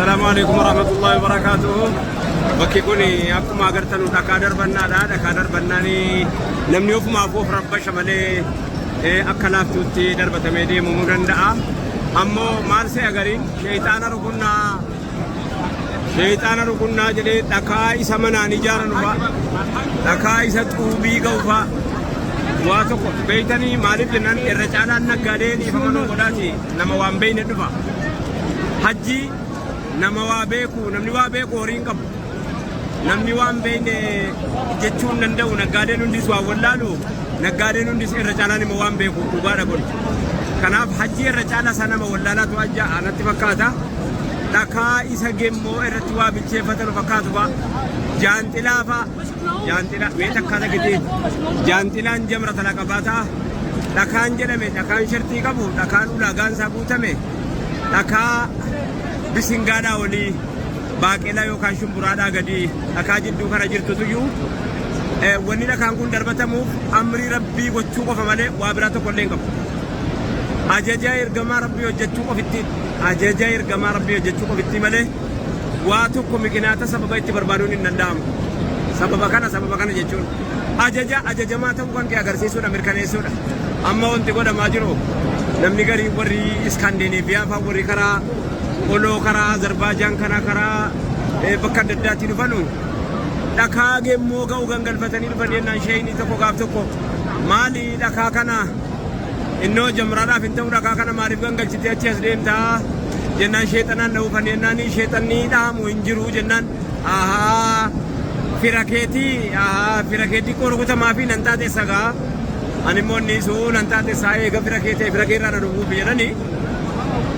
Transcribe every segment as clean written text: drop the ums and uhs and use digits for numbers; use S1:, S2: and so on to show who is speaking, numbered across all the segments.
S1: السلام عليكم ورحمة الله وبركاته. بكي كوني أكو ما قرتنو دكادر بنا دا دكادر بناني لم يوف ما فوف رب شمالي أكلاف توتي دربة ميدي ممرندا أمو مارسي أغرين شيطان ركنا جدي دكاي سمنا نجارن با دكاي ستوبي غوفا واتو بيتني مالك لنان الرجال النغادين فمنو غداتي نما وان بين دفا حجي nama waa beeku namni waa beeku horiin qabu namni waan beeyne jechuun danda'u naggaadeen hundis waa wallaalu naggaadeen hundis irra caalaan ima waan beeku dhugaadha kun kanaaf hajji irra caala sana nama wallaalaatu ajja anatti fakkaata dhakaa isa gemmoo irratti waa bilcheeffatan fakkaatu ba jaanxilaa meeta akkana gidee jaanxilaan jamra tala qabaata dhakaan jedhame dhakaan shirtii qabu dhakaan ulaagaan isaa guutame dhakaa bisingaadha walii baaqelaa yookaan shumburaadhaa gadi dhakaa jidduu kana jirtu tuyyuu wanni dhakaan kun darbatamuuf amrii rabbii gochuu qofa malee waa biraa tokko illee hin qabu. Ajajaa ergamaa rabbii hojjechuu qofitti malee waa tokko miqinaata sababa itti barbaaduun hin danda'amu. Sababa kana jechuun ajajamaa ta'uu kan kee agarsiisuudha mirkaneessuudha. Amma wanti godhamaa jiru namni garii warri Iskaandineeviyaa fa'aa warri karaa Olo karaa Azerbaajaan kana karaa bakka adda addaatti dhufanu dhakaa gemmoo ga'u gangalfatanii dhufan jennaan sheeyni tokko gaaf tokko maali dhakaa kana innoo jamraadhaaf hin ta'u dhakaa kana maaliif gangalchitee achi as deemtaa jennaan sheexanaan dha'u kan jennaan sheexanni dhahamu hin jiru jennaan firakeetii qorgutamaa fi nan taateessa gaa ani immoo inni suu nan taateessaa eega firakeerraa na dhufuuf jedhanii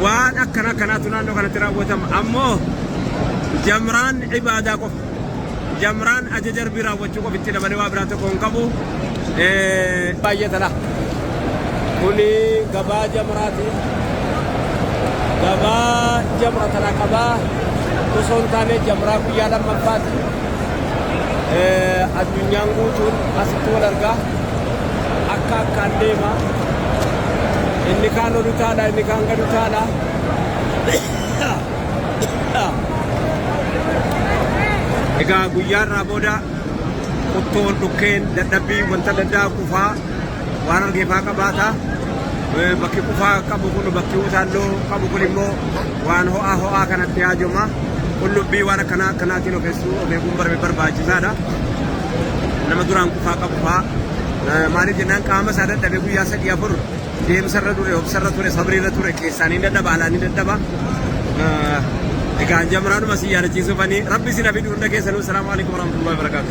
S1: waan akkanaatu naannoo kanatti raawwatama ammoo jamraan ibaadaa qofa jamraan ajaja rabbii raawwachuu qofitti dabalee waa biraa tokko hin qabu baay'atadha kuni gabaa jamraati gabaa jamra tana qabaa osoo hin taane jamraa guyyaa lammaffaati addunyaan guutuun asitti wal argaa akkaan deema inni kaan olu taadha inni kaan gadu taadha egaa guyyaarraa booda qottoo dhukkeen dadhabbii wanta daddaa kufaa waan argeefaa qabaata bakki kufaa qabu kun bakki utaalloo qabu kun immoo waan ho'aa kanatti haajoma qullubbii waan akkanaatiin ogeessuun barbaachisaadha nama duraan kufaa qabu fa'aa maaliif jennaan qaama isaa dadhabee guyyaa 3-4 deemsarra ture obsarra ture sabriirra ture keessaanii dadhaba alaanii dadhaba egaa jamraanuma si yaadachiisuufanii rabbi si nafi hunda keessanuu salaamu alaikum warahmatullahi wabarakatuh